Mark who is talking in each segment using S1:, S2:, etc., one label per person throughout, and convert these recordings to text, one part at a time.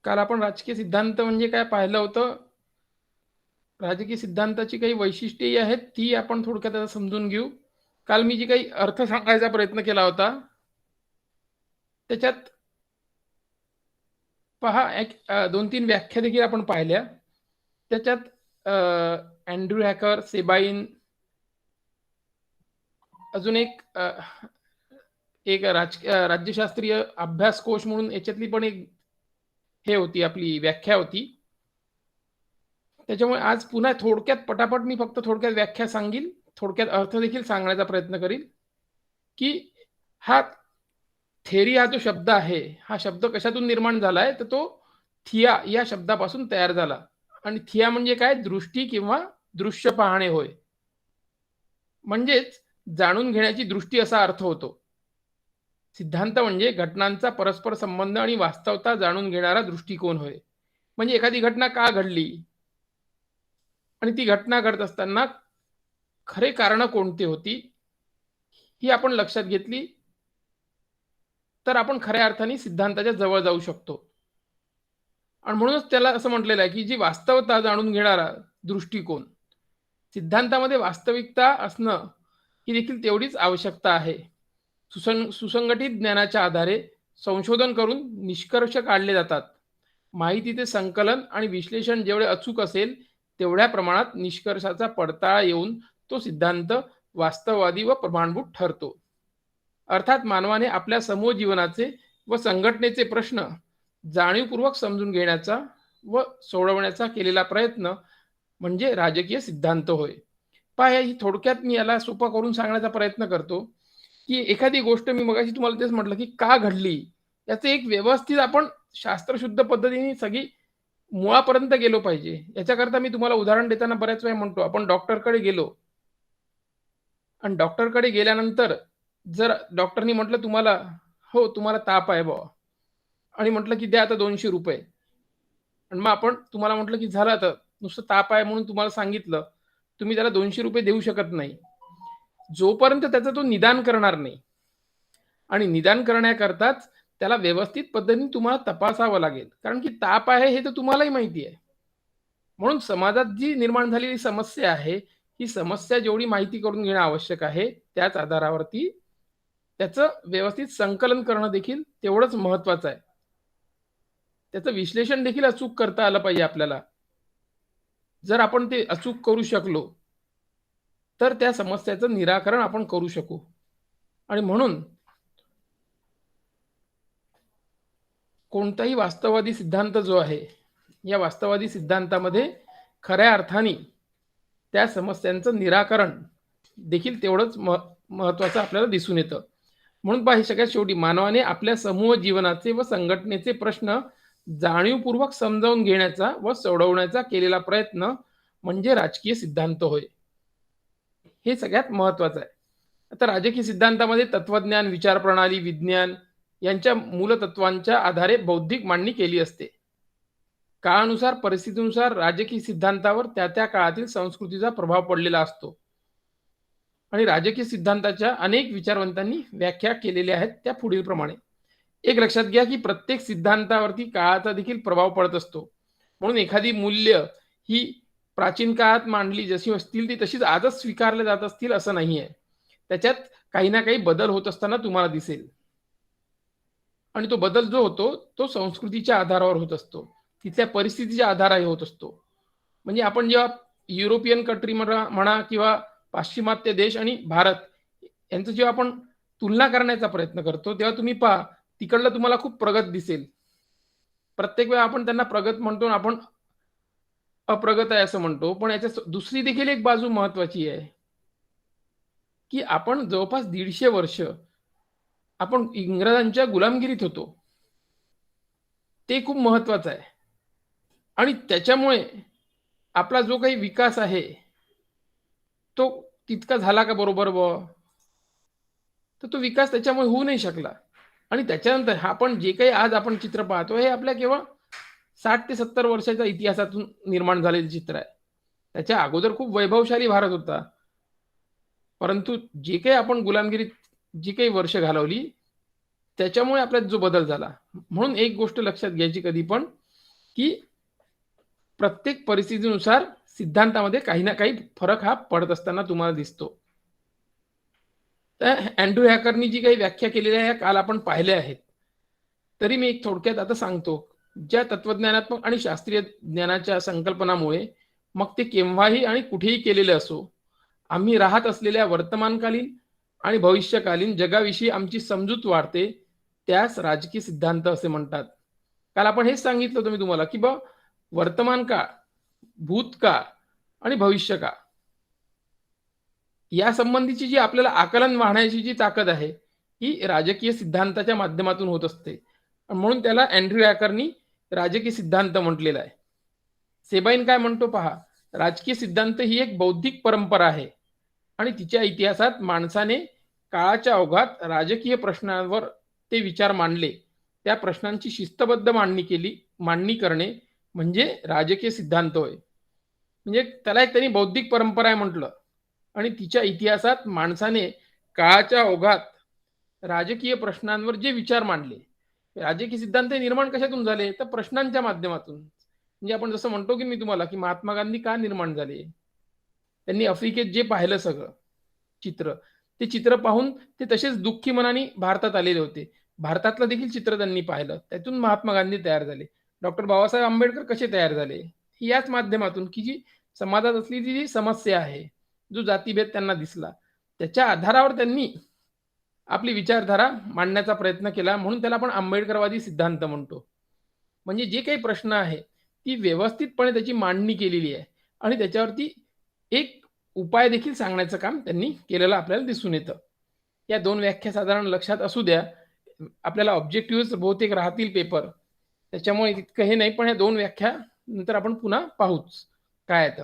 S1: काल आपण राजकीय सिद्धांत म्हणजे काय पाहिलं होतं. राजकीय सिद्धांताची काही वैशिष्ट्ये आहेत ती आपण थोडक्यात आता समजून घेऊ. काल मी जी काही अर्थ सांगायचा प्रयत्न केला होता त्याच्यात पहा एक 2-3 व्याख्या देखील आपण पाहिल्या. त्याच्यात अँड्रू हॅकर, सेबाइन अजून एक राज्यशास्त्रीय अभ्यास कोश म्हणून याच्यातली पण एक हे होती आपली व्याख्या होती. त्याच्यामुळे आज पुन्हा थोडक्यात पटापट मी फक्त थोडक्यात व्याख्या सांगील, थोडक्यात अर्थ देखील सांगण्याचा प्रयत्न करील, की हा थेरी हा जो शब्द आहे, हा शब्द कशातून निर्माण झालाय तर तो थिया या शब्दापासून तयार झाला. आणि थिया म्हणजे काय? दृष्टी किंवा दृश्य पाहणे होय. म्हणजेच जाणून घेण्याची दृष्टी असा अर्थ होतो. सिद्धांत म्हणजे घटनांचा परस्पर संबंध आणि वास्तवता जाणून घेणारा दृष्टिकोन होय. म्हणजे एखादी घटना का घडली आणि ती घटना घडत असताना खरे कारण कोणती होती ही आपण लक्षात घेतली तर आपण खऱ्या अर्थाने सिद्धांताच्या जवळ जाऊ शकतो. आणि म्हणूनच त्याला असं म्हटलेलं आहे की जी वास्तवता जाणून घेणारा दृष्टिकोन. सिद्धांतामध्ये वास्तविकता असणं ही देखील तेवढीच आवश्यकता आहे. सुसंघटित ज्ञानाच्या आधारे संशोधन करून निष्कर्ष काढले जातात. माहितीचे संकलन आणि विश्लेषण जेवढे अचूक असेल तेवढ्या प्रमाणात निष्कर्षाचा पडताळा येऊन तो सिद्धांत वास्तववादी व प्रमाणभूत ठरतो. अर्थात मानवाने आपल्या समूह जीवनाचे व संघटनेचे प्रश्न जाणीवपूर्वक समजून घेण्याचा व सोडवण्याचा केलेला प्रयत्न म्हणजे राजकीय सिद्धांत होय. पहा ही थोडक्यात मी याला सोपा करून सांगण्याचा प्रयत्न करतो, की एखादी गोष्ट मी मगाशी तुम्हाला तेच म्हटलं, की का घडली? याचं एक व्यवस्थित आपण शास्त्रशुद्ध पद्धतीने सगळी मुळापर्यंत गेलो पाहिजे. याच्याकरता मी तुम्हाला उदाहरण देताना बऱ्याच वेळा म्हणतो, आपण डॉक्टरकडे गेलो आणि डॉक्टरकडे गेल्यानंतर जर डॉक्टरनी म्हटलं तुम्हाला, "हो, तुम्हाला ताप आहे बुवा" आणि म्हटलं, की "द्या आता ₹200." आणि मग आपण तुम्हाला म्हटलं, की "झालं आता, नुसतं ताप आहे म्हणून तुम्हाला सांगितलं." तुम्ही त्याला ₹200 देऊ शकत नाही. जोपर्यंत त्याचं तो निदान करणार नाही आणि निदान करण्याकरताच त्याला व्यवस्थित पद्धतीने तुम्हाला तपासावं लागेल. कारण की ताप आहे हे तर तुम्हालाही माहिती आहे. म्हणून समाजात जी निर्माण झालेली समस्या आहे, ही समस्या जेवढी माहिती करून घेणं आवश्यक आहे, त्याच आधारावरती त्याचं व्यवस्थित संकलन करणं देखील तेवढंच महत्त्वाचं आहे. त्याचं विश्लेषण देखील अचूक करता आलं पाहिजे आपल्याला. जर आपण ते अचूक करू शकलो, तर त्या समस्येचं निराकरण आपण करू शकू. आणि म्हणून कोणताही वास्तववादी सिद्धांत जो आहे, या वास्तववादी सिद्धांतामध्ये खऱ्या अर्थाने त्या समस्यांचं निराकरण देखील तेवढंच महत्त्वाचं आपल्याला दिसून येतं. म्हणून पहा सगळ्यात शेवटी मानवाने आपल्या समूह जीवनाचे व संघटनेचे प्रश्न जाणीवपूर्वक समजावून घेण्याचा व सोडवण्याचा केलेला प्रयत्न म्हणजे राजकीय सिद्धांत होय. हे सगळ्यात महत्त्वाचं आहे. आता राजकीय सिद्धांतामध्ये तत्वज्ञान, विचारप्रणाली, विज्ञान यांच्या मूलतत्वांच्या आधारे बौद्धिक मांडणी केली असते. काळानुसार, परिस्थितीनुसार राजकीय सिद्धांतावर त्या काळातील संस्कृतीचा प्रभाव पडलेला असतो. आणि राजकीय सिद्धांताच्या अनेक विचारवंतांनी व्याख्या केलेल्या आहेत त्या पुढीलप्रमाणे. एक लक्षात घ्या, की प्रत्येक सिद्धांतावरती काळाचा देखील प्रभाव पडत असतो. म्हणून एखादी मूल्य ही प्राचीन काळात मांडली जशी असतील ती तशीच आजच स्वीकारल्या जात असतील असं नाहीये. त्याच्यात काही ना काही बदल होत असताना तुम्हाला दिसेल. आणि तो बदल जो होतो तो संस्कृतीच्या आधारावर होत असतो. तिथल्या परिस्थितीच्या आधारावर होत असतो. म्हणजे आपण जेव्हा युरोपियन कंट्री म्हणा किंवा पाश्चिमात्य देश आणि भारत यांचं जेव्हा आपण तुलना करण्याचा प्रयत्न करतो, तेव्हा तुम्ही पहा तिकडलं तुम्हाला खूप प्रगत दिसेल. प्रत्येक वेळा आपण त्यांना प्रगत म्हणतो, आपण अप्रगत आहे असं म्हणतो. पण याच्या दुसरी देखील एक बाजू महत्त्वाची आहे, की आपण जवळपास 150 वर्ष आपण इंग्रजांच्या गुलामगिरीत होतो. ते खूप महत्त्वाचं आहे. आणि त्याच्यामुळे आपला जो काही विकास आहे, तो तितका झाला का बरोबर बुवा? तर तो विकास त्याच्यामुळे होऊ नाही शकला. आणि त्याच्यानंतर आपण जे काही आज आपण चित्र पाहतो, हे आपल्या केवळ 60 ते 70 वर्षाच्या इतिहासातून निर्माण झालेलं चित्र आहे. त्याच्या अगोदर खूप वैभवशाली भारत होता. परंतु जे काही आपण गुलामगिरीत जी काही वर्ष घालवली, त्याच्यामुळे आपल्यात जो बदल झाला. म्हणून एक गोष्ट लक्षात घ्यायची कधी पण, की प्रत्येक परिस्थितीनुसार सिद्धांतामध्ये काही ना काही फरक हा पडत असताना तुम्हाला दिसतो. तर अँड्रू हॅकरनी जी काही व्याख्या केलेल्या आहे, काल आपण पाहिल्या आहेत. तरी मी एक थोडक्यात आता सांगतो. ज्या तत्वज्ञानात्मक आणि शास्त्रीय ज्ञानाच्या संकल्पनामुळे, मग ते केव्हाही आणि कुठेही केलेले असो, आम्ही राहत असलेल्या वर्तमानकालीन आणि भविष्यकालीन जगाविषयी आमची समजूत वाढते. त्यास राजकीय सिद्धांत असे म्हणतात. काल आपण हेच सांगितलं होतं मी तुम्हाला, की वर्तमान काळ, भूतकाळ आणि भविष्यकाळ या संबंधीची जी आपल्याला आकलन वाहण्याची जी ताकद आहे, ही राजकीय सिद्धांताच्या माध्यमातून होत असते. म्हणून त्याला अँड्र्यू हॅकरनी राजकीय सिद्धांत म्हटलेला आहे. सेबाइन काय म्हणतो पहा, राजकीय सिद्धांत ही एक बौद्धिक परंपरा आहे आणि तिच्या इतिहासात माणसाने काळाच्या ओघात राजकीय प्रश्नांवर ते विचार मांडले. त्या प्रश्नांची शिस्तबद्ध मांडणी करणे म्हणजे राजकीय सिद्धांत होय. म्हणजे त्याला एक त्यांनी बौद्धिक परंपरा आहे म्हटलं आणि तिच्या इतिहासात माणसाने काळाच्या ओघात राजकीय प्रश्नांवर जे विचार मांडले, राजकीय सिद्धांत निर्माण कशातून झाले? तर प्रश्नांच्या माध्यमातून. म्हणजे आपण जसं म्हणतो की मी तुम्हाला, की महात्मा गांधी का निर्माण झाले? त्यांनी आफ्रिकेत जे पाहिलं सगळं चित्र, ते चित्र पाहून ते तसेच दुःखी मनाने भारतात आलेले होते. भारतातलं देखील चित्र त्यांनी पाहिलं. त्यातून महात्मा गांधी तयार झाले. डॉक्टर बाबासाहेब आंबेडकर कसे तयार झाले? याच माध्यमातून, की जी समाजात असलेली जी समस्या आहे, जो जातीभेद त्यांना दिसला, त्याच्या आधारावर त्यांनी आपली विचारधारा मांडण्याचा प्रयत्न केला. म्हणून त्याला आपण आंबेडकरवादी सिद्धांत म्हणतो. म्हणजे जे काही प्रश्न आहे, ती व्यवस्थितपणे त्याची मांडणी केलेली आहे आणि त्याच्यावरती एक उपाय देखील सांगण्याचं काम त्यांनी केलेलं आपल्याला दिसून येतं. या 2 व्याख्या साधारण लक्षात असू द्या. आपल्याला ऑब्जेक्टिव्हज बहुतेक राहतील पेपर. त्याच्यामुळे इतकं हे नाही, पण ह्या 2 व्याख्या नंतर आपण पुन्हा पाहूच काय आहे.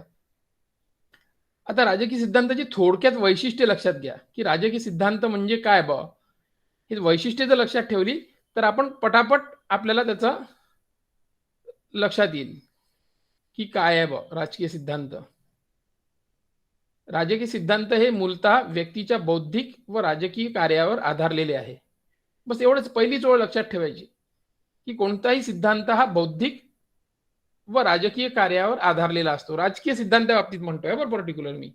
S1: आता राजकीय सिद्धांताची थोडक्यात वैशिष्ट्ये लक्षात घ्या, की राजकीय सिद्धांत म्हणजे काय बुवा? ही वैशिष्ट्ये जर लक्षात ठेवली, तर आपण पटापट आपल्याला त्याचं लक्षात येईल, की काय आहे बुवा राजकीय सिद्धांत. राजकीय सिद्धांत हे मूलतः व्यक्तीच्या बौद्धिक व राजकीय कार्यावर आधारलेले आहे. बस एवढंच पहिलीच ओळ लक्षात ठेवायची, की कोणताही सिद्धांत हा बौद्धिक व राजकीय कार्यावर आधारलेला असतो. राजकीय सिद्धांता बाबतीत म्हणतोय बरं पर्टिक्युलर मी.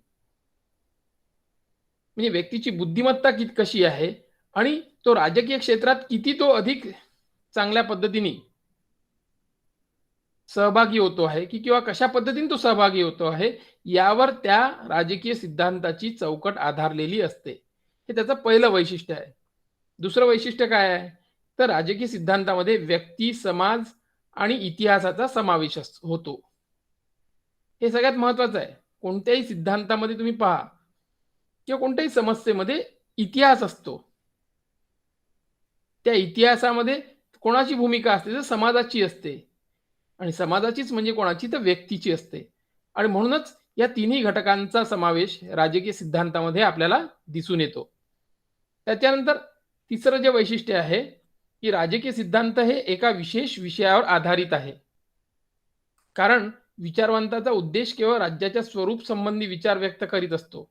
S1: म्हणजे व्यक्तीची बुद्धिमत्ता कशी आहे आणि तो राजकीय क्षेत्रात किती तो अधिक चांगल्या पद्धतीने सहभागी होतो आहे, की किंवा कशा पद्धतीने तो सहभागी होतो आहे, यावर त्या राजकीय सिद्धांताची चौकट आधारलेली असते. हे त्याचं पहिलं वैशिष्ट्य आहे. दुसरं वैशिष्ट्य काय आहे? तर राजकीय सिद्धांतामध्ये व्यक्ती, समाज आणि इतिहासाचा समावेश होतो. हे सगळ्यात महत्वाचं आहे. कोणत्याही सिद्धांतामध्ये तुम्ही पहा किंवा कोणत्याही समस्येमध्ये इतिहास असतो. त्या इतिहासामध्ये कोणाची भूमिका असते? तर समाजाची असते. आणि समाजाचीच म्हणजे कोणाची? तर व्यक्तीची असते. आणि म्हणूनच या तिन्ही घटकांचा समावेश राजकीय सिद्धांतामध्ये आपल्याला दिसून येतो. त्याच्यानंतर तिसरं जे वैशिष्ट्य आहे, की राजकीय सिद्धांत हे एका विशेष विषयावर आधारित आहे. कारण विचारवंताचा उद्देश केवळ राज्याच्या स्वरूप संबंधी विचार व्यक्त करीत असतो.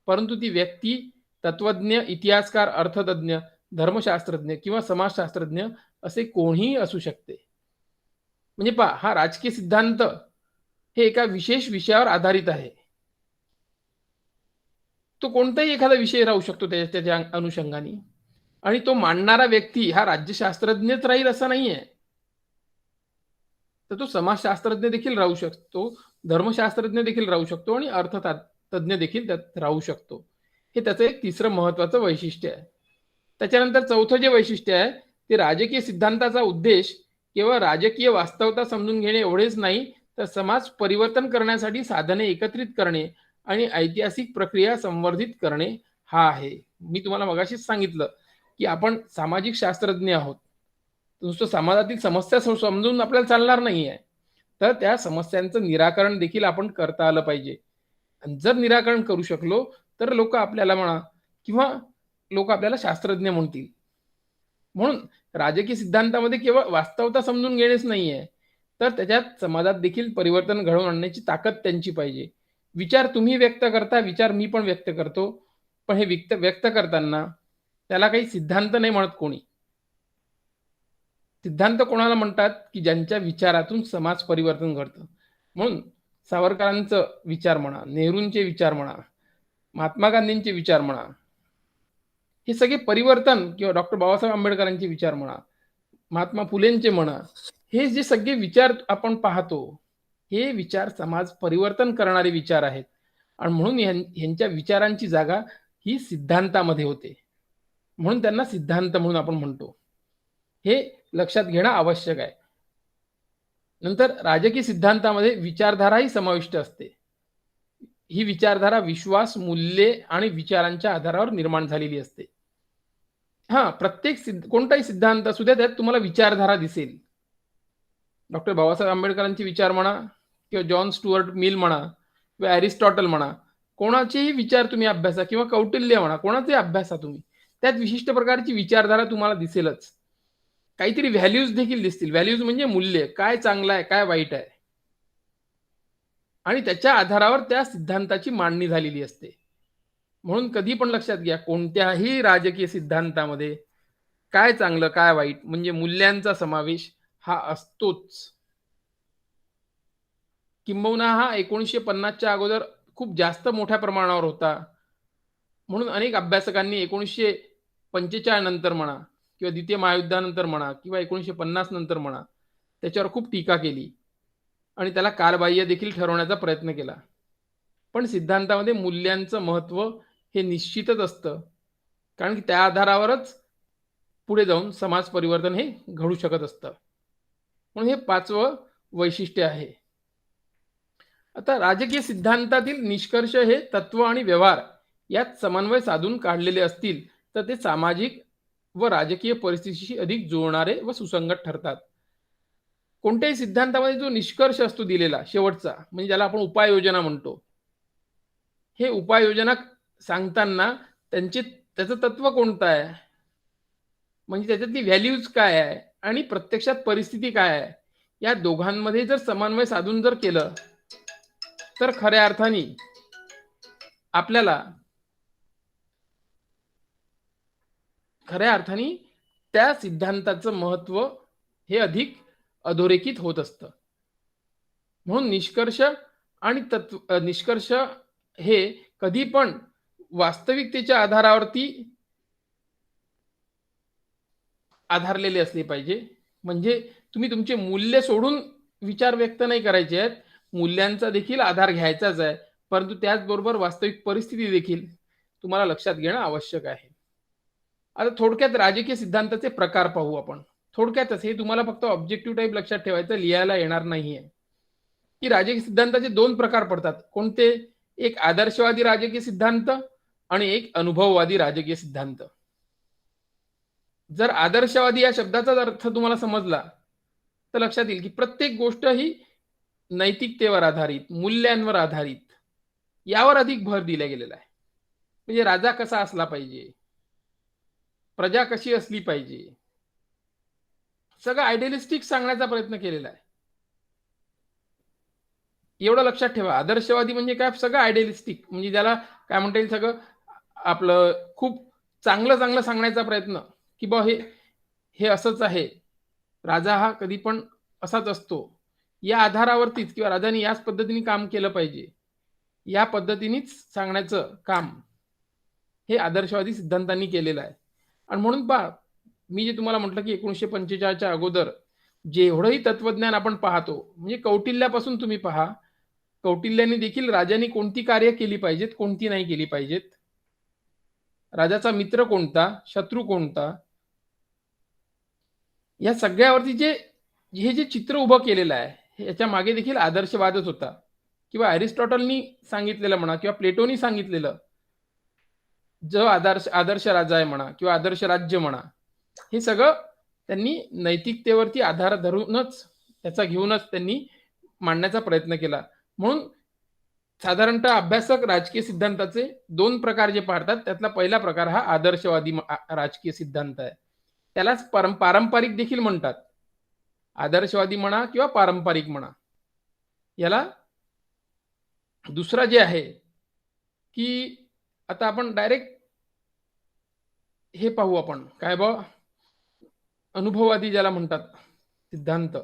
S1: परंतु ती व्यक्ती, तत्वज्ञ, इतिहासकार, अर्थतज्ञ, धर्मशास्त्रज्ञ किंवा समाजशास्त्रज्ञ असे कोणीही असू शकते. म्हणजे पहा, हा राजकीय सिद्धांत हे एका विशेष विषयावर आधारित आहे. तो कोणताही एखादा विषय राहू शकतो त्याच्या अनुषंगाने आणि तो मांडणारा व्यक्ती हा राज्यशास्त्रज्ञच राहील असं नाहीये. तर तो समाजशास्त्रज्ञ देखील राहू शकतो, धर्मशास्त्रज्ञ देखील राहू शकतो आणि तज्ञ देखील त्यात राहू शकतो. हे त्याचं एक तिसरं महत्वाचं वैशिष्ट्य आहे. त्याच्यानंतर चौथं जे वैशिष्ट्य आहे, ते राजकीय सिद्धांताचा उद्देश केवळ राजकीय वास्तवता समजून घेणे एवढेच नाही, तर समाज परिवर्तन करण्यासाठी साधने एकत्रित करणे आणि ऐतिहासिक प्रक्रिया संवर्धित करणे हा आहे. मी तुम्हाला मगाशीच सांगितलं, की आपण सामाजिक शास्त्रज्ञ आहोत. नुसतं समाजातील समस्या समजून आपल्याला चालणार नाहीये. तर त्या समस्यांचं निराकरण देखील आपण करता आलं पाहिजे. आणि जर निराकरण करू शकलो, तर लोकं आपल्याला म्हणा किंवा लोकं आपल्याला शास्त्रज्ञ म्हणतील. म्हणून राजकीय सिद्धांतामध्ये केवळ वास्तवता समजून घेणेच नाहीये, तर त्याच्यात समाजात देखील परिवर्तन घडवून आणण्याची ताकद त्यांची पाहिजे. विचार तुम्ही व्यक्त करता, विचार मी पण व्यक्त करतो. पण हे व्यक्त करताना त्याला काही सिद्धांत नाही म्हणत कोणी. सिद्धांत कोणाला म्हणतात, की ज्यांच्या विचारातून समाज परिवर्तन घडतं. म्हणून सावरकरांचं विचार म्हणा, नेहरूंचे विचार म्हणा, महात्मा गांधींचे विचार म्हणा, हे सगळे परिवर्तन किंवा डॉक्टर बाबासाहेब आंबेडकरांचे विचार म्हणा, महात्मा फुलेंचे म्हणा, हे जे सगळे विचार आपण पाहतो, हे विचार समाज परिवर्तन करणारे विचार आहेत. आणि म्हणून ह्यांच्या विचारांची जागा ही सिद्धांतामध्ये होते. म्हणून त्यांना सिद्धांत म्हणून आपण म्हणतो. हे लक्षात घेणं आवश्यक आहे. नंतर राजकीय सिद्धांतामध्ये विचारधाराही समाविष्ट असते. ही विचारधारा विश्वास, मूल्ये आणि विचारांच्या आधारावर निर्माण झालेली असते. प्रत्येक कोणताही सिद्धांत असू द्या, त्यात तुम्हाला विचारधारा दिसेल. डॉक्टर बाबासाहेब आंबेडकरांचे विचार म्हणा किंवा जॉन स्टुअर्ट मिल म्हणा किंवा अरिस्टॉटल म्हणा, कोणाचेही विचार तुम्ही अभ्यासा किंवा कौटिल्य म्हणा, कोणाचे अभ्यासा तुम्ही, त्यात विशिष्ट प्रकारची विचारधारा तुम्हाला दिसेलच. काहीतरी व्हॅल्यूज देखील दिसतील. व्हॅल्यूज म्हणजे मूल्य, काय चांगलं आहे, काय वाईट आहे, आणि त्याच्या आधारावर त्या सिद्धांताची मांडणी झालेली असते. म्हणून कधी पण लक्षात घ्या, कोणत्याही राजकीय सिद्धांतामध्ये काय चांगलं, काय वाईट म्हणजे मूल्यांचा समावेश हा असतोच. किंबहुना हा 1950च्या अगोदर खूप जास्त मोठ्या प्रमाणावर होता. म्हणून अनेक अभ्यासकांनी 1945 नंतर म्हणा किंवा द्वितीय महायुद्धानंतर म्हणा किंवा 1950 नंतर म्हणा, त्याच्यावर खूप टीका केली आणि त्याला कालबाह्य देखील ठरवण्याचा प्रयत्न केला. पण सिद्धांतामध्ये मूल्यांचं महत्त्व हे निश्चितच असतं, कारण की त्या आधारावरच पुढे जाऊन समाज परिवर्तन हे घडू शकत असतं. म्हणून हे 5वं वैशिष्ट्य आहे. आता राजकीय सिद्धांतातील निष्कर्ष हे तत्व आणि व्यवहार यात समन्वय साधून काढलेले असतील तर ते सामाजिक व राजकीय परिस्थितीशी अधिक जुळणारे व सुसंगत ठरतात. कोणत्याही सिद्धांतामध्ये जो निष्कर्ष असतो दिलेला शेवटचा, म्हणजे ज्याला आपण उपाययोजना म्हणतो, हे उपाययोजना सांगताना त्याचं तत्व कोणतं आहे, म्हणजे त्याच्यातली व्हॅल्यूज काय आहे आणि प्रत्यक्षात परिस्थिती काय आहे, या दोघांमध्ये जर समन्वय साधून जर केलं तर खऱ्या अर्थाने आपल्याला त्या सिद्धांताचं महत्त्व हे अधिक अधोरेखित होत असतं. म्हणून निष्कर्ष हे कधी पण वास्तविकतेच्या आधारावरती आधारलेले असले पाहिजे. म्हणजे तुम्ही तुमचे मूल्य सोडून विचार व्यक्त नाही करायचे आहेत, मूल्यांचा देखील आधार घ्यायचाच आहे, परंतु त्याचबरोबर वास्तविक परिस्थिती देखील तुम्हाला लक्षात घेणं आवश्यक आहे. आता थोडक्यात राजकीय सिद्धांताचे प्रकार पाहू आपण. थोडक्यातच, हे तुम्हाला फक्त ऑब्जेक्टिव्ह टाईप लक्षात ठेवायचं, लिहायला येणार नाहीये, की राजकीय सिद्धांताचे 2 प्रकार पडतात. कोणते? एक आदर्शवादी राजकीय सिद्धांत आणि एक अनुभववादी राजकीय सिद्धांत. जर आदर्शवादी या शब्दाचा अर्थ तुम्हाला समजला तर लक्षात येईल की प्रत्येक गोष्ट ही नैतिकतेवर आधारित, मूल्यांवर आधारित, यावर अधिक भर दिला गेलेला आहे. म्हणजे राजा कसा असला पाहिजे, प्रजा कशी असली पाहिजे, सगळं आयडियलिस्टिक सांगण्याचा प्रयत्न केलेला आहे. एवढं लक्षात ठेवा, आदर्शवादी म्हणजे काय? सगळं आयडियलिस्टिक, म्हणजे ज्याला काय म्हणता येईल, सगळं आपलं खूप चांगलं सांगण्याचा प्रयत्न, की बा हे असंच आहे, राजा हा कधी पण असाच असतो, या आधारावरतीच, किंवा राजाने याच पद्धतीने काम केलं पाहिजे, या पद्धतीनेच सांगण्याचं काम हे आदर्शवादी सिद्धांतांनी केलेलं आहे. आणि म्हणून पहा, मी जे तुम्हाला म्हटलं की 1945च्या अगोदर जेवढंही तत्वज्ञान आपण पाहतो, म्हणजे कौटिल्यापासून तुम्ही पहा, कौटिल्याने देखील राजांनी कोणती कार्य केली पाहिजेत, कोणती नाही केली पाहिजेत, राजाचा मित्र कोणता, शत्रू कोणता, या सगळ्यावरती हे जे चित्र उभं केलेलं आहे, याच्या मागे देखील आदर्शवादच होता. किंवा अरिस्टॉटलनी सांगितलेलं म्हणा किंवा प्लेटोनी सांगितलेलं, जो आदर्श राजा आहे म्हणा किंवा आदर्श राज्य म्हणा, हे सगळं त्यांनी नैतिकतेवरती आधार धरूनच, त्याचा घेऊनच त्यांनी मांडण्याचा प्रयत्न केला. म्हणून साधारणतः अभ्यासक राजकीय सिद्धांताचे 2 प्रकार जे पाडतात, त्यातला पहिला प्रकार हा आदर्शवादी राजकीय सिद्धांत आहे. त्यालाच पारंपरिक देखील म्हणतात. आदर्शवादी म्हणा किंवा पारंपरिक म्हणा. याला दुसरा जे आहे, की आता आपण डायरेक्ट हे पाहू, आपण काय अनुभववादी ज्याला म्हणतात सिद्धांत,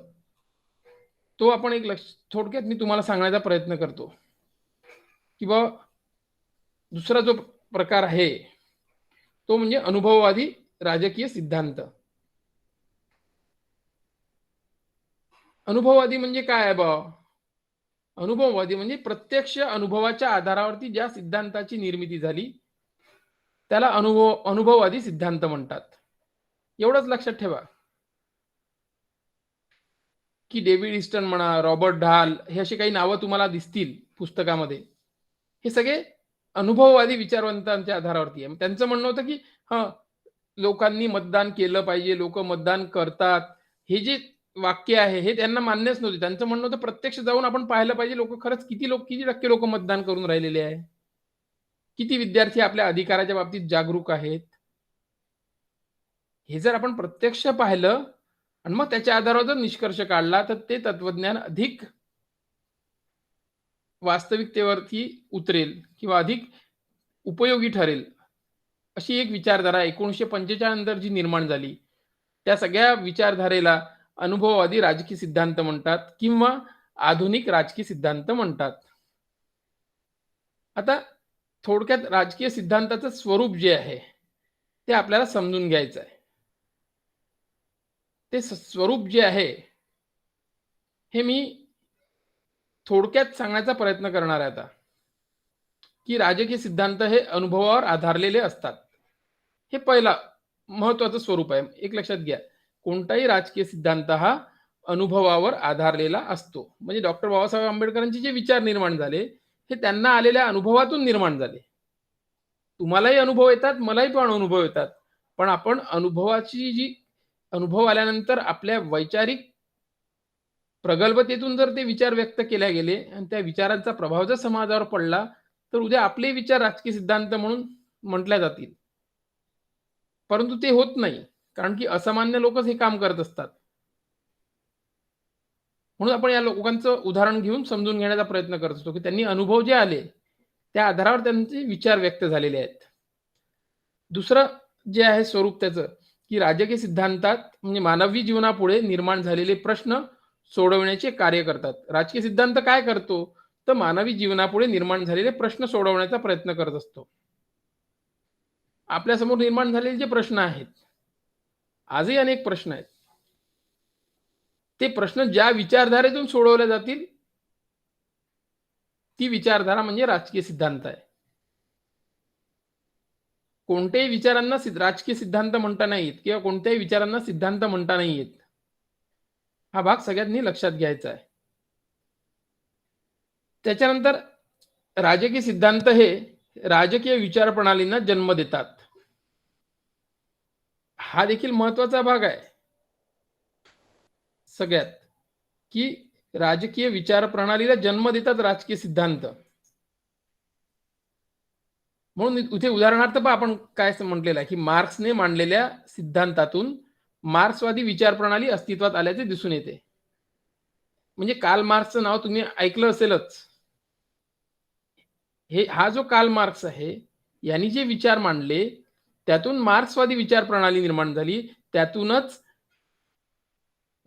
S1: तो आपण एक थोडक्यात मी तुम्हाला सांगण्याचा प्रयत्न करतो, की दुसरा जो प्रकार आहे तो म्हणजे अनुभववादी राजकीय सिद्धांत. अनुभववादी म्हणजे काय आहे अनुभववादी म्हणजे प्रत्यक्ष अनुभवाच्या आधारावरती ज्या सिद्धांताची निर्मिती झाली त्याला अनुभववादी सिद्धांत म्हणतात. एवढंच लक्षात ठेवा की डेव्हिड ईस्टन म्हणा, रॉबर्ट ढाल हे अशी काही नावं तुम्हाला दिसतील पुस्तकामध्ये. हे सगळे अनुभववादी विचारवंतांच्या आधारावरती आहे. त्यांचं म्हणणं होतं की लोकांनी मतदान केलं पाहिजे, लोक मतदान करतात, हे जे वाक्य आहे हे त्यांना मान्यच नव्हते. त्यांचं म्हणणं होतं प्रत्यक्ष जाऊन आपण पाहिलं पाहिजे लोक खरंच किती टक्के लोक मतदान करून राहिलेले आहे, किती विद्यार्थी आपल्या अधिकाराच्या बाबतीत जागरूक आहेत. हे जर आपण प्रत्यक्ष पाहिलं आणि मग त्याच्या आधारावर जर निष्कर्ष काढला तर ते तत्वज्ञान अधिक वास्तविकतेवरती उतरेल किंवा अधिक उपयोगी ठरेल. अशी एक विचारधारा 1945 नंतर जी निर्माण झाली, त्या सगळ्या विचारधारेला अनुभववादी राजकीय सिद्धांत म्हणतात किंवा आधुनिक राजकीय सिद्धांत म्हणतात. आता थोडक्यात राजकीय सिद्धांताचं स्वरूप जे आहे ते आपल्याला समजून घ्यायचं आहे. ते स्वरूप जे आहे हे मी थोडक्यात सांगण्याचा प्रयत्न करणार आहे आता, की राजकीय सिद्धांत हे अनुभवावर आधारलेले असतात. हे पहिला महत्वाचं स्वरूप आहे. एक लक्षात घ्या, कोणताही राजकीय सिद्धांत हा अनुभवावर आधारलेला असतो. म्हणजे डॉक्टर बाबासाहेब आंबेडकरांचे जे विचार निर्माण झाले हे त्यांना आलेल्या अनुभवातून निर्माण झाले. तुम्हालाही अनुभव येतात, मलाही पण अनुभव येतात. पण आपण अनुभव आल्यानंतर आपल्या वैचारिक प्रगल्भतेतून जर ते विचार व्यक्त केले गेले आणि त्या विचारांचा प्रभाव जर समाजावर पडला तर उद्या आपले विचार राजकीय सिद्धांत म्हणून म्हटल्या जातील. परंतु ते होत नाही, कारण की असामान्य लोकच हे काम करत असतात. म्हणून आपण या लोकांचं उदाहरण घेऊन समजून घेण्याचा प्रयत्न करत असतो, की त्यांनी अनुभव जे आले त्या आधारावर त्यांचे विचार व्यक्त झालेले आहेत. दुसरं जे आहे स्वरूप त्याचं, की राजकीय सिद्धांतात म्हणजे मानवी जीवनापुढे निर्माण झालेले प्रश्न सोडवण्याचे कार्य करतात. राजकीय सिद्धांत काय करतो तर मानवी जीवनापुढे निर्माण झालेले प्रश्न सोडवण्याचा प्रयत्न करत असतो. आपल्यासमोर निर्माण झालेले जे प्रश्न आहेत, आजही अनेक प्रश्न आहेत, ते प्रश्न ज्या विचारधारेतून सोडवले जातील ती विचारधारा म्हणजे राजकीय सिद्धांत आहे. कोणत्याही विचारांना राजकीय सिद्धांत म्हणता नाही येत किंवा कोणत्याही विचारांना सिद्धांत म्हणता नाही येत. हा भाग सगळ्यांनी लक्षात घ्यायचा आहे. त्याच्यानंतर राजकीय सिद्धांत हे राजकीय विचार प्रणालींना जन्म देतात. हा देखील महत्वाचा भाग आहे सगळ्यात, की राजकीय विचार प्रणालीला जन्म देतात राजकीय सिद्धांत. म्हणून इथे उदाहरणार्थ आपण काय म्हटलेलं आहे, की मार्क्सने मांडलेल्या सिद्धांतातून मार्क्सवादी विचार प्रणाली अस्तित्वात आल्याचे दिसून येते. म्हणजे कार्ल मार्क्सचं नाव तुम्ही ऐकलं असेलच. हा जो कार्ल मार्क्स आहे यांनी जे विचार मांडले त्यातून मार्क्सवादी विचार प्रणाली निर्माण झाली. त्यातूनच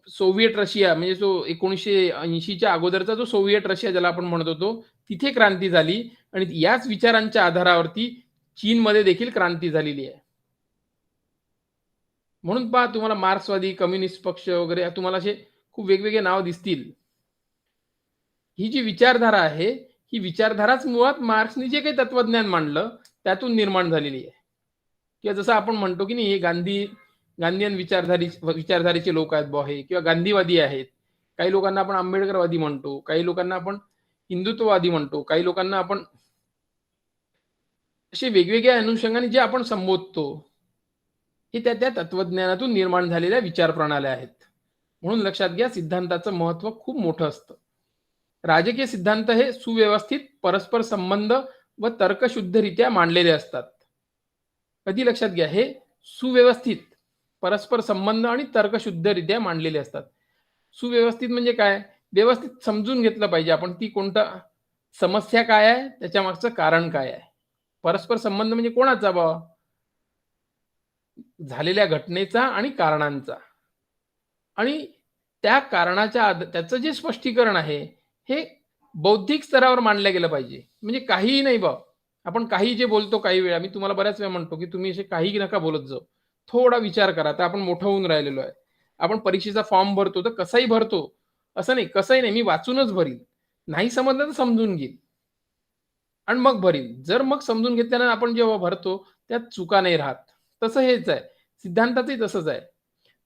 S1: सोव्हिएट रशिया म्हणजे जो 1980च्या अगोदरचा जो सोव्हिएट रशिया ज्याला आपण म्हणत होतो तिथे क्रांती झाली आणि याच विचारांच्या आधारावरती चीनमध्ये देखील क्रांती झालेली आहे. म्हणून पहा तुम्हाला मार्क्सवादी, कम्युनिस्ट पक्ष वगैरे तुम्हाला असे खूप वेगवेगळे नाव दिसतील. ही जी विचारधारा आहे ही विचारधाराच मुळात मार्क्सने जे काही तत्वज्ञान मांडलं त्यातून निर्माण झालेली आहे. किंवा जसं आपण म्हणतो की नाही हे गांधीयन विचारधारेचे लोक आहेत हे किंवा गांधीवादी आहेत. काही लोकांना आपण आंबेडकरवादी म्हणतो, काही लोकांना आपण हिंदुत्ववादी म्हणतो, काही लोकांना आपण असे वेगवेगळ्या अनुषंगाने जे आपण संबोधतो हे त्या तत्वज्ञानातून निर्माण झालेल्या विचार प्रणाल्या आहेत. म्हणून लक्षात घ्या, सिद्धांताचं महत्व खूप मोठं असतं. राजकीय सिद्धांत हे सुव्यवस्थित परस्पर संबंध व तर्कशुद्धरित्या मांडलेले असतात. कधी लक्षात घ्या, हे सुव्यवस्थित परस्पर संबंध आणि तर्कशुद्धरित्या मांडलेले असतात. सुव्यवस्थित म्हणजे काय, व्यवस्थित समजून घेतलं पाहिजे आपण ती कोणता समस्या काय आहे, त्याच्या मागचं कारण काय आहे. परस्पर संबंध म्हणजे कोणाचा झालेल्या घटनेचा आणि कारणांचा. आणि त्या त्याचं जे स्पष्टीकरण आहे, हे बौद्धिक स्तरावर मांडलं गेलं पाहिजे. म्हणजे काहीही नाही बा. आपण काही जे बोलतो काही वेळा, मी तुम्हाला बऱ्याच वेळा म्हणतो, की तुम्ही असे काहीही नका बोलत जाऊ. थोडा विचार करा. आता आपण मोठं होऊन राहिलेलो आहे. आपण परीक्षेचा फॉर्म भरतो, तर कसाही भरतो. असं नाही, कसंही नाही, मी वाचूनच भरीन. नाही समजलं तर समजून घेईन आणि मग भरीन. जर मग समजून घेतल्यानं आपण जेव्हा भरतो, त्यात चुका नाही राहत. तसं हेच आहे. सिद्धांताचंही तसंच आहे.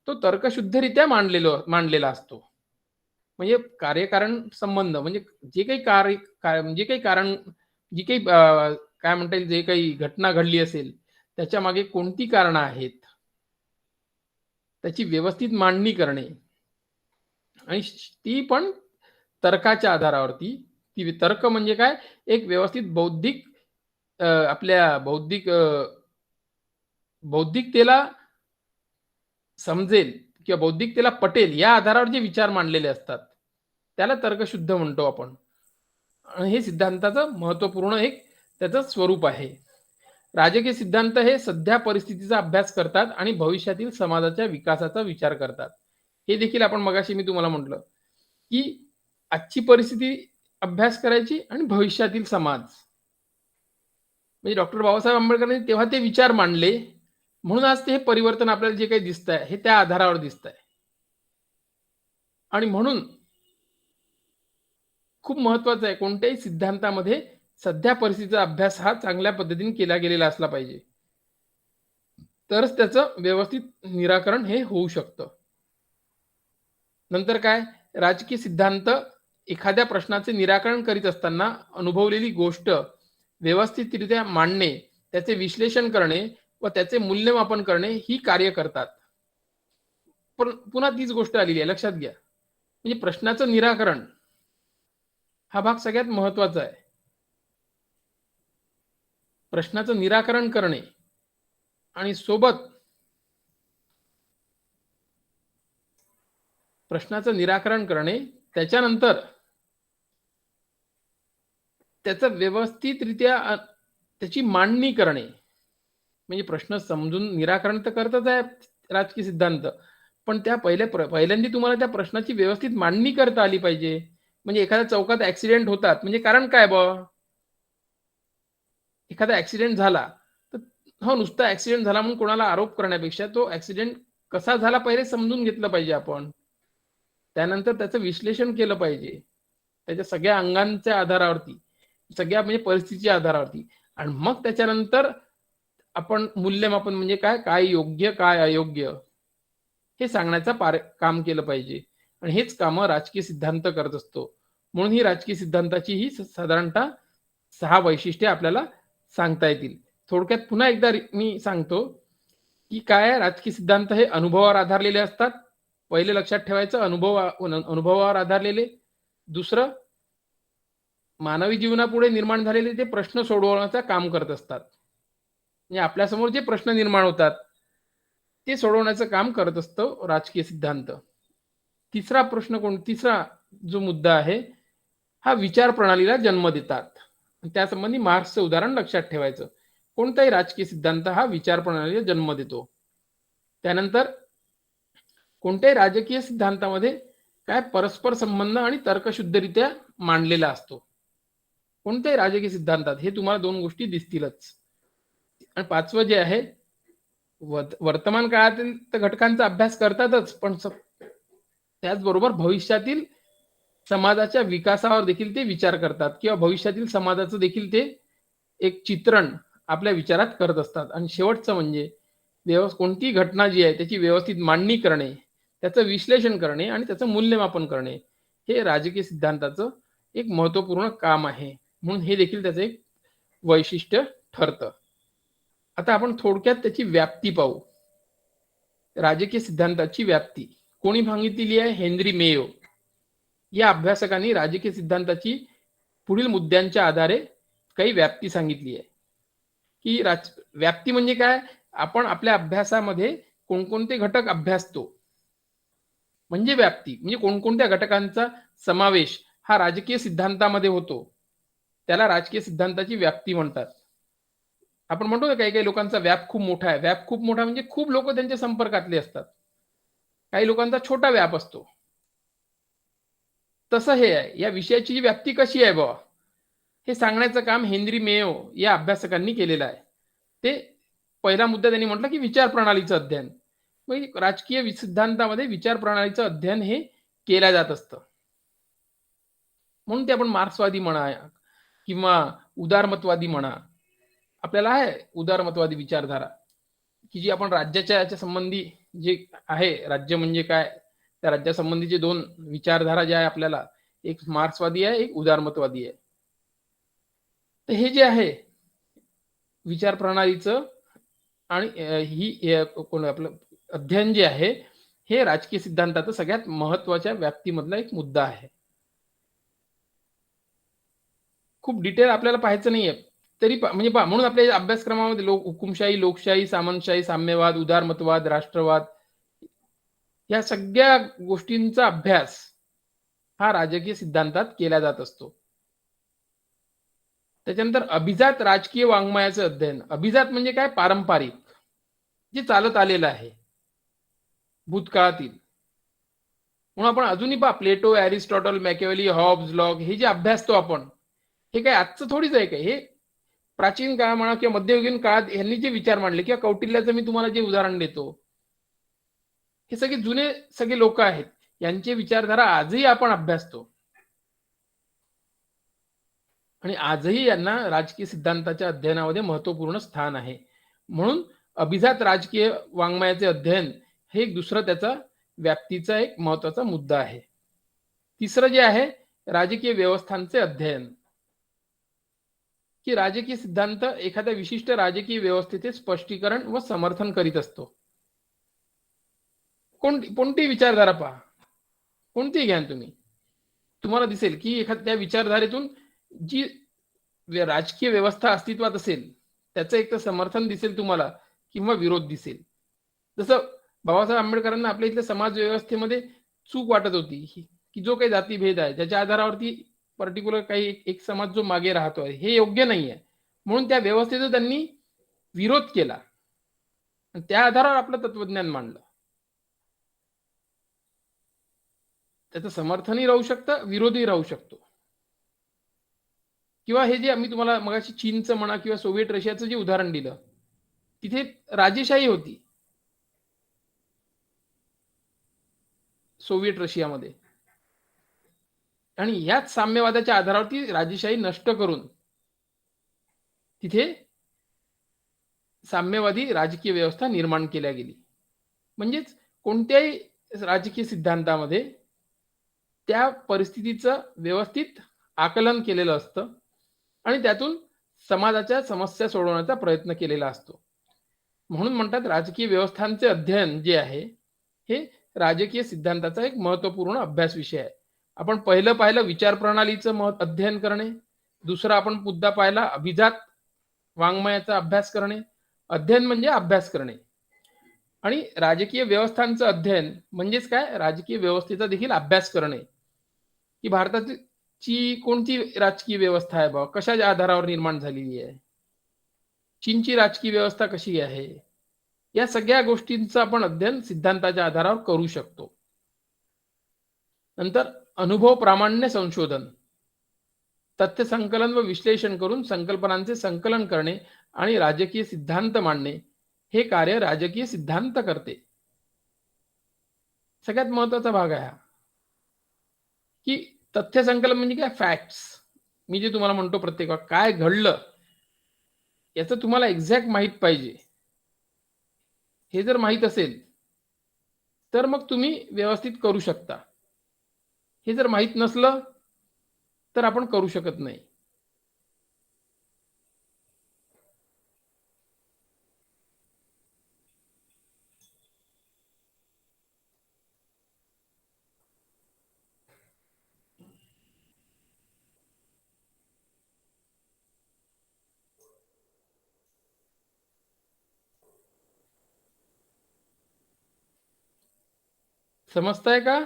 S1: तो तर्कशुद्धरित्या मांडलेला असतो. म्हणजे कार्यकारण संबंध म्हणजे जे काही कार्य जे काही कारण जी काही काय म्हणता येईल, जे काही घटना घडली असेल, त्याच्यामागे कोणती कारणं आहेत, त्याची व्यवस्थित मांडणी करणे आणि ती पण तर्काच्या आधारावरती. ती तर्क म्हणजे काय? एक व्यवस्थित बौद्धिक आपल्या बौद्धिकतेला समजेल किंवा बौद्धिकतेला पटेल या आधारावर जे विचार मांडलेले असतात, त्याला तर्कशुद्ध म्हणतो आपण. आणि हे सिद्धांताचं महत्त्वपूर्ण एक त्याचं स्वरूप आहे. राजकीय सिद्धांत हे सध्या परिस्थितीचा अभ्यास करतात आणि भविष्यातील समाजाच्या विकासाचा विचार करतात. हे देखील आपण मगाशी मी तुम्हाला म्हटलं, की आजची परिस्थिती अभ्यास करायची आणि भविष्यातील समाज. म्हणजे डॉक्टर बाबासाहेब आंबेडकरांनी तेव्हा ते विचार मांडले. म्हणून आज ते हे परिवर्तन आपल्याला जे काही दिसतंय, हे त्या आधारावर दिसतंय. आणि म्हणून खूप महत्वाचं आहे, कोणत्याही सिद्धांतामध्ये सध्या परिस्थितीचा अभ्यास हा चांगल्या पद्धतीने केला गेलेला असला पाहिजे. तरच त्याचं व्यवस्थित निराकरण हे होऊ शकतं. नंतर काय? राजकीय सिद्धांत एखाद्या प्रश्नाचे निराकरण करीत असताना अनुभवलेली गोष्ट व्यवस्थितरित्या मांडणे, त्याचे विश्लेषण करणे व त्याचे मूल्यमापन करणे ही कार्य करतात. पण पुन्हा तीच गोष्ट आलेली आहे, लक्षात घ्या. म्हणजे प्रश्नाचं निराकरण हा भाग सगळ्यात महत्त्वाचा आहे. प्रश्नाचं निराकरण करणे आणि सोबत प्रश्नाचं निराकरण करणे, त्याच्यानंतर त्याचं व्यवस्थितरित्या त्याची मांडणी करणे. म्हणजे प्रश्न समजून निराकरण तर करतच आहे राजकीय सिद्धांत. पण त्या पहिल्यांदा तुम्हाला त्या प्रश्नाची व्यवस्थित मांडणी करता आली पाहिजे. म्हणजे एखाद्या चौकात ॲक्सिडेंट होतात, म्हणजे कारण काय बुवा? एखादा ॲक्सिडेंट झाला, तर हो, नुसता ॲक्सिडेंट झाला म्हणून कोणाला आरोप करण्यापेक्षा तो ॲक्सिडेंट कसा झाला पहिले समजून घेतलं पाहिजे आपण. त्यानंतर त्याचं विश्लेषण केलं पाहिजे. त्याच्या सगळ्या अंगांच्या आधारावरती, सगळ्या म्हणजे परिस्थितीच्या आधारावरती आणि मग त्याच्यानंतर आपण मूल्यमापन म्हणजे काय, काय योग्य, काय अयोग्य हे सांगण्याचं काम केलं पाहिजे आणि हेच कामं राजकीय सिद्धांत करत असतो. म्हणून ही राजकीय सिद्धांताची ही साधारणतः 6 वैशिष्ट्ये आपल्याला सांगता येतील. थोडक्यात पुन्हा एकदा मी सांगतो, की काय आहे राजकीय सिद्धांत हे अनुभवावर आधारलेले असतात. पहिले लक्षात ठेवायचं अनुभवावर आधारलेले. दुसरं मानवी जीवनापुढे निर्माण झालेले ते प्रश्न सोडवण्याचं काम करत असतात. म्हणजे आपल्यासमोर जे प्रश्न निर्माण होतात, ते सोडवण्याचं काम करत असतो राजकीय सिद्धांत. तिसरा जो मुद्दा आहे, हा विचार प्रणालीला जन्म देतात. त्यासंबंधी मार्क्सचं उदाहरण लक्षात ठेवायचं. कोणताही राजकीय सिद्धांत हा विचार प्रणालीला जन्म देतो. त्यानंतर कोणत्याही राजकीय सिद्धांतामध्ये काय परस्पर संबंध आणि तर्कशुद्धरित्या मांडलेला असतो. कोणत्याही राजकीय सिद्धांतात हे तुम्हाला 2 गोष्टी दिसतीलच. आणि 5वं जे आहे, वर्तमान काळातील तर घटकांचा अभ्यास करतातच, पण त्याचबरोबर भविष्यातील समाजाच्या विकासावर देखील ते विचार करतात किंवा भविष्यातील समाजाचं देखील ते एक चित्रण आपल्या विचारात करत असतात. आणि शेवटचं म्हणजे कोणतीही घटना जी आहे त्याची व्यवस्थित मांडणी करणे, त्याचं विश्लेषण करणे आणि त्याचं मूल्यमापन करणे, हे राजकीय सिद्धांताचं एक महत्त्वपूर्ण काम आहे. म्हणून हे देखील त्याचं एक वैशिष्ट्य ठरतं. आता आपण थोडक्यात त्याची व्याप्ती पाहू. राजकीय सिद्धांताची व्याप्ती कोणी सांगितलेली आहे? हेनरी मेयो या अभ्यासकांनी राजकीय सिद्धांताची पुढील मुद्द्यांच्या आधारे काही व्याप्ती सांगितली आहे. की व्याप्ती म्हणजे काय? आपण आपल्या अभ्यासामध्ये कोणकोणते घटक अभ्यासतो, म्हणजे व्याप्ती. म्हणजे कोणकोणत्या घटकांचा समावेश हा राजकीय सिद्धांतामध्ये होतो, त्याला राजकीय सिद्धांताची व्याप्ती म्हणतात. आपण म्हणतो ना, काही काही लोकांचा व्याप खूप मोठा आहे. व्याप खूप मोठा म्हणजे खूप लोक त्यांच्या संपर्कातले असतात. काही लोकांचा छोटा व्याप असतो. तसं हे आहे. या विषयाची जी व्याप्ती कशी आहे बुवा, हे सांगण्याचं काम हेनरी मेयो या अभ्यासकांनी केलेलं आहे. ते पहिला मुद्दा त्यांनी म्हटलं, की विचार प्रणालीचं अध्ययन. म्हणजे राजकीय सिद्धांतामध्ये विचार प्रणालीचं अध्ययन हे केलं जात असतं. म्हणून ते आपण मार्क्सवादी म्हणा किंवा उदारमतवादी म्हणा. आपल्याला आहे उदारमतवादी विचारधारा, की जी आपण राज्याच्या याच्या संबंधी जे आहे, राज्य म्हणजे काय? त्या राज्यासंबंधीचे 2 विचारधारा ज्या आहे आपल्याला, एक मार्क्सवादी आहे, एक उदारमतवादी आहे. तर हे जे आहे विचार प्रणालीचं आणि कोण आपलं अध्ययन जे आहे, हे राजकीय सिद्धांताचं सगळ्यात महत्त्वाच्या व्याप्तीमधला एक मुद्दा आहे. खूप डिटेल आपल्याला पाहायचं नाहीये. तरी म्हणजे पहा म्हणून आपल्या अभ्यासक्रमामध्ये हुकुमशाही, लोकशाही, सामंतशाही, साम्यवाद, उदारमतवाद, राष्ट्रवाद या सगळ्या गोष्टींचा अभ्यास हा राजकीय सिद्धांतात केला जात असतो. त्याच्यानंतर अभिजात राजकीय वाङ्मयाचं अध्ययन. अभिजात म्हणजे काय? पारंपरिक. जे चालत आलेलं आहे भूतकाळातील. म्हणून आपण अजूनही पहा प्लेटो, एरिस्टॉटल, मॅकियावेली, हॉब्स, लॉक हे जे अभ्यासतो आपण, हे काय आजचं थोडीच आहे काय? हे प्राचीन काळ म्हणा किंवा मध्ययुगीन काळात यांनी जे विचार मांडले किंवा कौटिल्याचं मी तुम्हाला जे उदाहरण देतो, हे सगळे जुने सगळे लोक आहेत. यांची विचारधारा आजही आपण अभ्यासतो. आणि आजही यांना राजकीय सिद्धांताच्या अध्ययनामध्ये महत्त्वपूर्ण स्थान आहे. म्हणून अभिजात राजकीय वाङ्मयाचे अध्ययन हे एक दुसरं त्याचा व्याप्तीचा एक महत्त्वाचा मुद्दा आहे. तिसरं जे आहे राजकीय व्यवस्थांचे अध्ययन, की राजकीय सिद्धांत एखाद्या विशिष्ट राजकीय व्यवस्थेचे स्पष्टीकरण व समर्थन करीत असतो. कोणतीही विचारधारा पहा, कोणतीही घ्या तुम्ही. तुम्हाला दिसेल, की एखाद्या विचारधारेतून जी राजकीय व्यवस्था अस्तित्वात असेल, त्याचं एक तर समर्थन दिसेल तुम्हाला किंवा विरोध दिसेल. जसं बाबासाहेब आंबेडकरांना आपल्या इथल्या समाज व्यवस्थेमध्ये चूक वाटत होती, की जो काही जातीभेद आहे, त्याच्या आधारावरती पर्टिक्युलर काही एक समाज जो मागे राहतोय, हे योग्य नाहीये. म्हणून त्या व्यवस्थेचा त्यांनी विरोध केला. आणि त्या आधारावर आपलं तत्वज्ञान मांडलं. त्याचं समर्थनही राहू शकतं, विरोधही राहू शकतो. किंवा हे जे आम्ही तुम्हाला मगाशी चीनचं म्हणा किंवा सोव्हिएट रशियाचं जे उदाहरण दिलं, तिथे राजेशाही होती सोव्हिएट रशियामध्ये. आणि ह्याच साम्यवादाच्या आधारावरती राजेशाही नष्ट करून तिथे साम्यवादी राजकीय व्यवस्था निर्माण केल्या गेली. म्हणजेच कोणत्याही राजकीय सिद्धांतामध्ये त्या परिस्थितीचं व्यवस्थित आकलन केलेलं असतं आणि त्यातून समाजाच्या समस्या सोडवण्याचा प्रयत्न केलेला असतो. म्हणून म्हणतात राजकीय व्यवस्थांचे अध्ययन जे आहे, हे राजकीय सिद्धांताचा एक महत्त्वपूर्ण अभ्यास विषय आहे. आपण पहिलं पाहिलं विचार प्रणालीचं अध्ययन करणे. दुसरा आपण मुद्दा पाहिला अभिजात वाङ्मयाचा अभ्यास करणे. अध्ययन म्हणजे अभ्यास करणे. आणि राजकीय व्यवस्थांचं अध्ययन म्हणजेच काय? राजकीय व्यवस्थेचा देखील अभ्यास करणे, की भारताची कोणती राजकीय व्यवस्था आहे बाबा, कशाच्या आधारावर निर्माण झालेली आहे? चीनची राजकीय व्यवस्था कशी आहे? या सगळ्या गोष्टींचं आपण अध्ययन सिद्धांताच्या आधारावर करू शकतो. नंतर अनुभव प्रामाण्य संशोधन, तथ्य संकलन व विश्लेषण करून संकल्पनांचे संकलन करणे आणि राजकीय सिद्धांत मांडणे हे कार्य राजकीय सिद्धांत करते. सगळ्यात महत्वाचा भाग आहे हा, की तथ्य संकलन म्हणजे काय? फॅक्ट्स. मी जे तुम्हाला म्हणतो प्रत्येक काय घडलं याचं तुम्हाला एक्झॅक्ट माहीत पाहिजे. हे जर माहीत असेल, तर मग तुम्ही व्यवस्थित करू शकता. हे जर माहीत नसलं, तर आपण करू शकत नाही. समजतंय का?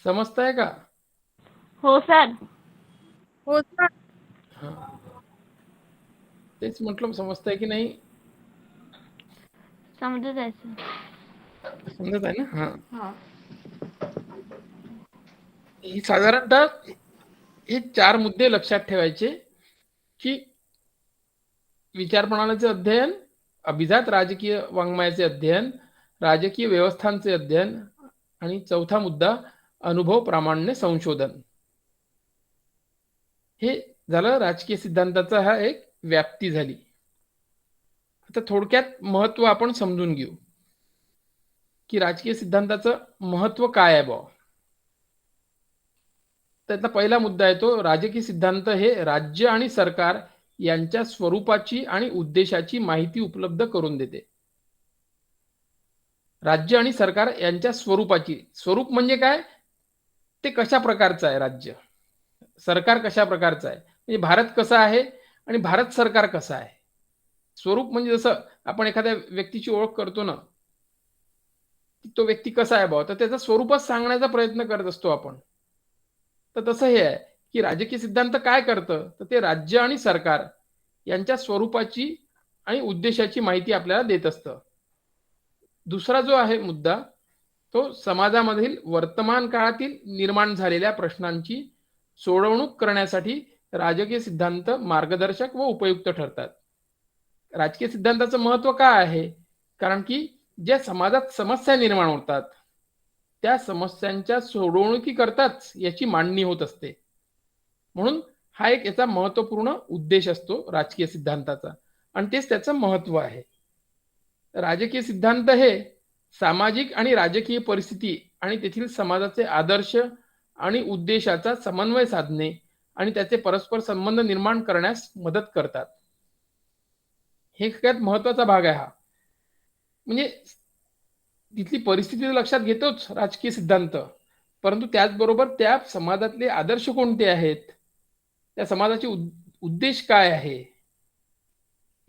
S1: समजताय का?
S2: हो सर.
S3: हो सर.
S1: हा, तेच म्हटलं, समजताय की नाही?
S2: समजत आहे सर.
S1: समजत आहे ना? हा,
S2: हा.
S1: ही साधारणतः हे 4 मुद्दे लक्षात ठेवायचे की विचार प्रणालीचे अध्ययन, अभिजात राजकीय वाङ्मयाचे अध्ययन, राजकीय व्यवस्थांचे अध्ययन आणि चौथा मुद्दा अनुभव प्रामाण्य संशोधन. हे झालं राजकीय सिद्धांताचा हा एक व्याप्ती झाली. आता थोडक्यात महत्व आपण समजून घेऊ की राजकीय सिद्धांताचं महत्व काय आहे. त्यातला पहिला मुद्दा आहे तो राजकीय सिद्धांत हे राज्य आणि सरकार यांच्या स्वरूपाची आणि उद्देशाची माहिती उपलब्ध करून देते. राज्य आणि सरकार यांच्या स्वरूपाची, स्वरूप म्हणजे काय, ते कशा प्रकारचं आहे, राज्य सरकार कशा प्रकारचं आहे, म्हणजे भारत कसा आहे आणि भारत सरकार कसं आहे. स्वरूप म्हणजे जसं आपण एखाद्या व्यक्तीची ओळख करतो ना, तो व्यक्ती कसा आहे तर त्याचं स्वरूपच सांगण्याचा प्रयत्न करत असतो आपण. तर तसं हे आहे की राजकीय सिद्धांत काय करतं, तर ते राज्य आणि सरकार यांच्या स्वरूपाची आणि उद्देशाची माहिती आपल्याला देत असतं. दुसरा जो आहे मुद्दा, तो समाजामधील वर्तमान काळातील निर्माण झालेल्या प्रश्नांची सोडवणूक करण्यासाठी राजकीय सिद्धांत मार्गदर्शक व उपयुक्त ठरतात. राजकीय सिद्धांताचं महत्व काय आहे, कारण की ज्या समाजात समस्या निर्माण होतात त्या समस्यांच्या सोडवणुकीकरताच याची मांडणी होत असते. म्हणून हा एक याचा महत्वपूर्ण उद्देश असतो राजकीय सिद्धांताचा, आणि तेच त्याचं महत्व आहे. राजकीय सिद्धांत हे सामाजिक आणि राजकीय परिस्थिती आणि तेथील समाजाचे आदर्श आणि उद्देशाचा समन्वय साधणे आणि त्याचे परस्पर संबंध निर्माण करण्यास मदत करतात. हे सगळ्यात महत्वाचा भाग आहे हा. म्हणजे तिथली परिस्थिती लक्षात घेतोच राजकीय सिद्धांत, परंतु त्याचबरोबर त्या समाजातले आदर्श कोणते आहेत, त्या समाजाचे उद्देश काय आहे,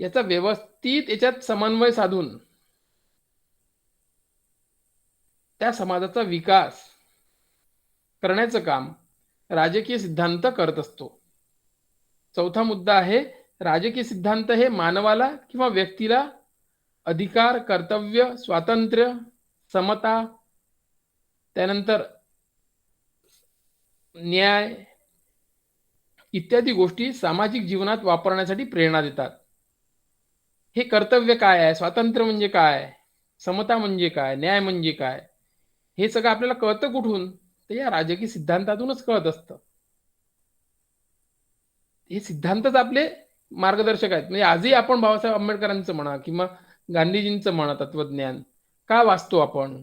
S1: याचा व्यवस्थित याच्यात समन्वय साधून त्या समाजाचा विकास करण्याचं काम राजकीय सिद्धांत करत असतो. चौथा मुद्दा आहे राजकीय सिद्धांत हे मानवाला किंवा व्यक्तीला अधिकार, कर्तव्य, स्वातंत्र्य, समता, त्यानंतर न्याय इत्यादी गोष्टी सामाजिक जीवनात वापरण्यासाठी प्रेरणा देतात. हे कर्तव्य काय आहे, स्वातंत्र्य म्हणजे काय, समता म्हणजे काय, न्याय म्हणजे काय, हे सगळं आपल्याला कळतं कुठून, तर या राजकीय सिद्धांतातूनच कळत असतं. हे सिद्धांतच आपले मार्गदर्शक आहेत. म्हणजे आजही आपण बाबासाहेब आंबेडकरांचं म्हणा किंवा गांधीजींचं म्हणा तत्वज्ञान का वाचतो आपण,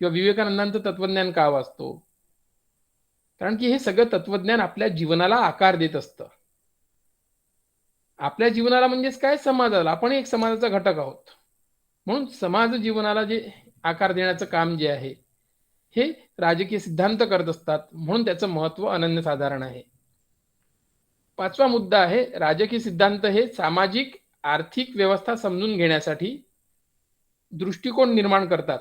S1: किंवा विवेकानंदांचं तत्वज्ञान का वाचतो, कारण की हे सगळं तत्वज्ञान आपल्या जीवनाला आकार देत असतं. आपल्या जीवनाला म्हणजेच काय, समाजाला. आपण एक समाजाचा घटक आहोत, म्हणून समाज जीवनाला जे आकार देण्याचं काम जे आहे हे राजकीय सिद्धांत करत असतात, म्हणून त्याचं महत्व अनन्यसाधारण आहे. पाचवा मुद्दा आहे राजकीय सिद्धांत हे सामाजिक आर्थिक व्यवस्था समजून घेण्यासाठी दृष्टिकोन निर्माण करतात.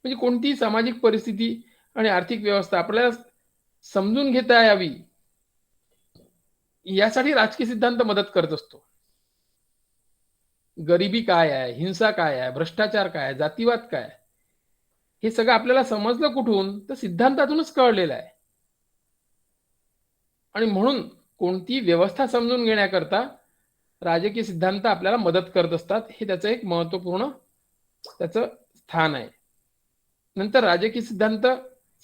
S1: म्हणजे कोणतीही सामाजिक परिस्थिती आणि आर्थिक व्यवस्था आपल्याला समजून घेता यावी यासाठी राजकीय सिद्धांत मदत करत असतो. गरिबी काय आहे, हिंसा काय आहे, भ्रष्टाचार काय आहे, जातीवाद काय आहे, हे सगळं आपल्याला समजलं कुठून, तर सिद्धांतातूनच कळलेलं आहे. आणि म्हणून कोणती व्यवस्था समजून घेण्याकरता राजकीय सिद्धांत आपल्याला मदत करत असतात. हे त्याचं एक महत्वपूर्ण त्याचं स्थान आहे. नंतर राजकीय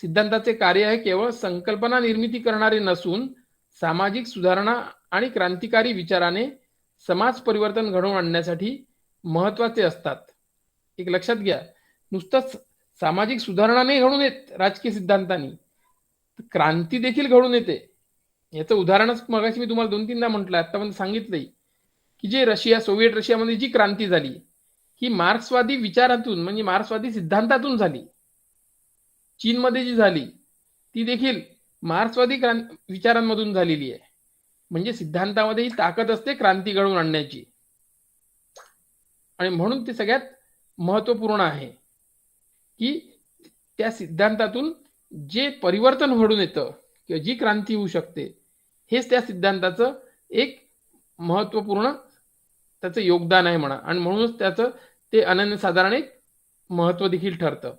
S1: सिद्धांताचे कार्य आहे केवळ संकल्पना निर्मिती करणारे नसून सामाजिक सुधारणा आणि क्रांतिकारी विचाराने समाज परिवर्तन घडवून आणण्यासाठी महत्वाचे असतात. एक लक्षात घ्या, नुसतंच सामाजिक सुधारणा नाही घडून येत राजकीय सिद्धांतांनी, क्रांती देखील घडून येते. याचं उदाहरणच मगाशी मी तुम्हाला 2-3दा म्हटलं, आतापर्यंत सांगितलंय की जे रशिया, सोव्हिएट रशियामध्ये जी क्रांती झाली ही मार्क्सवादी विचारातून म्हणजे मार्क्सवादी सिद्धांतातून झाली. चीनमध्ये जी झाली ती देखील मार्क्सवादी विचारांमधून झालेली आहे. म्हणजे सिद्धांतामध्ये ही ताकद असते क्रांती घडवून आणण्याची, आणि म्हणून ते सगळ्यात महत्वपूर्ण आहे की त्या सिद्धांतातून जे परिवर्तन घडून येतं किंवा जी क्रांती होऊ शकते, हेच त्या सिद्धांताचं एक महत्त्वपूर्ण त्याचं योगदान आहे म्हणा आणि म्हणूनच त्याचं ते अनन्यसाधारण एक महत्त्व देखील ठरतं.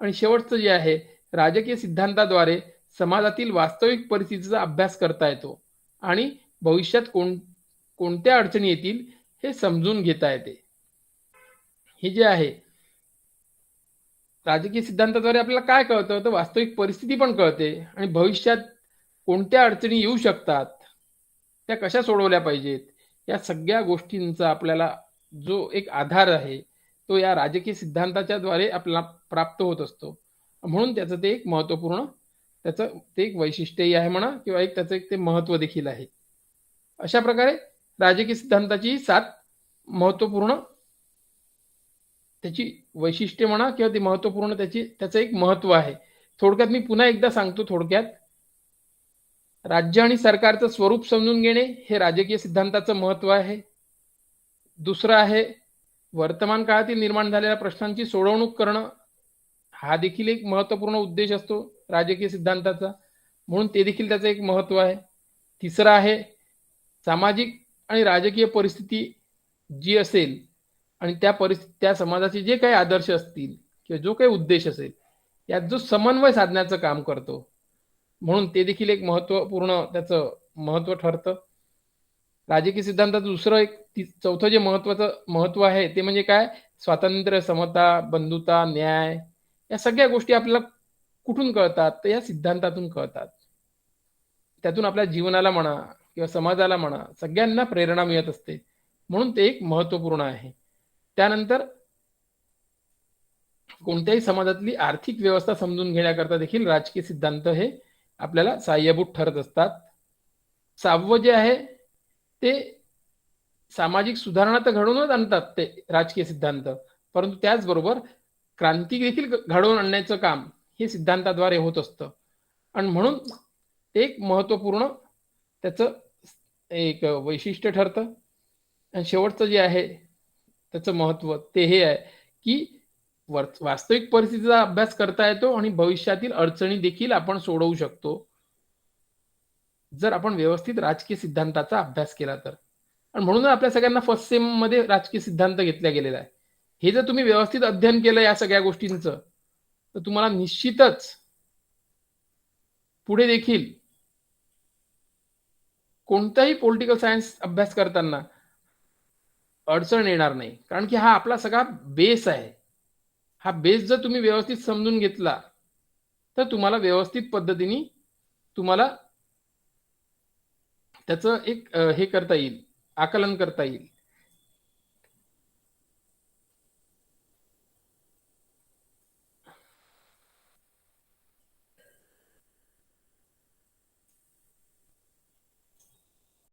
S1: आणि शेवटचं जे आहे, राजकीय सिद्धांताद्वारे समाजातील वास्तविक परिस्थितीचा अभ्यास करता येतो आणि भविष्यात कोणत्या अडचणी येतील हे समजून घेता येते. हे जे आहे, राजकीय सिद्धांताद्वारे आपल्याला काय कळतं, तर वास्तविक परिस्थिती पण कळते आणि भविष्यात कोणत्या अडचणी येऊ शकतात, त्या कशा सोडवल्या पाहिजेत, या सगळ्या गोष्टींचा आपल्याला जो एक आधार आहे, तो या राजकीय सिद्धांताच्या द्वारे आपल्याला प्राप्त होत असतो. म्हणून त्याचं ते एक महत्त्वपूर्ण त्याचं ते एक वैशिष्ट्यही आहे म्हणा किंवा एक त्याचं एक ते महत्त्व देखील आहे. अशा प्रकारे राजकीय सिद्धांताची 7 महत्त्वपूर्ण त्याची वैशिष्ट्ये म्हणा किंवा ते महत्त्वपूर्ण त्याचं एक महत्त्व आहे. थोडक्यात मी पुन्हा एकदा सांगतो थोडक्यात. राज्य आणि सरकारचं स्वरूप समजून घेणे हे राजकीय सिद्धांताचं महत्त्व आहे. दुसरं आहे वर्तमान काळातील निर्माण झालेल्या प्रश्नांची सोडवणूक करणं, हा देखील एक महत्त्वपूर्ण उद्देश असतो राजकीय सिद्धांताचा, म्हणून ते देखील त्याचं एक महत्त्व आहे. तिसरं आहे सामाजिक आणि राजकीय परिस्थिती जी असेल आणि त्या समाजाचे जे काही आदर्श असतील किंवा जो काही उद्देश असेल, यात जो समन्वय साधण्याचं काम करतो, म्हणून ते देखील एक महत्त्वपूर्ण त्याचं महत्त्व ठरतं. राजकीय सिद्धांताचं दुसरं एक चौथं जे महत्त्व आहे ते म्हणजे काय, स्वातंत्र्य, समता, बंधुता, न्याय, या सगळ्या गोष्टी आपल्याला कुठून कळतात, तर या सिद्धांतातून कळतात. त्यातून आपल्या जीवनाला म्हणा किंवा समाजाला म्हणा सगळ्यांना प्रेरणा मिळत असते, म्हणून ते एक महत्त्वपूर्ण आहे. त्यानंतर कोणत्याही समाजातली आर्थिक व्यवस्था समजून घेण्याकरता देखील राजकीय सिद्धांत हे आपल्याला सहाय्यभूत ठरत असतात. 6वं जे आहे ते सामाजिक सुधारणा तर घडवूनच आणतात ते राजकीय सिद्धांत, परंतु त्याचबरोबर क्रांती देखील घडवून आणण्याचं काम हे सिद्धांताद्वारे होत असतं आणि म्हणून ते एक महत्त्वपूर्ण त्याचं एक वैशिष्ट्य ठरतं. आणि शेवटचं जे आहे त्याचं महत्त्व ते हे आहे की वास्तविक परिस्थितीचा अभ्यास करता येतो आणि भविष्यातील अडचणी देखील आपण सोडवू शकतो, जर आपण व्यवस्थित राजकीय सिद्धांताचा अभ्यास केला तर. आणि म्हणून आपल्या सगळ्यांना फर्स्ट सेम मध्ये राजकीय सिद्धांत घेतला गेलेला आहे. हे जर तुम्ही व्यवस्थित अध्ययन केलं या सगळ्या गोष्टींचं, तर तुम्हाला निश्चितच पुढे देखील कोणताही पॉलिटिकल सायन्स अभ्यास करताना अडचण येणार नाही, कारण की हा आपला सगळा बेस आहे. हा बेस जर तुम्ही व्यवस्थित समजून घेतला तर तुम्हाला व्यवस्थित पद्धतीने तुम्हाला त्याचं एक हे करता येईल, आकलन करता येईल.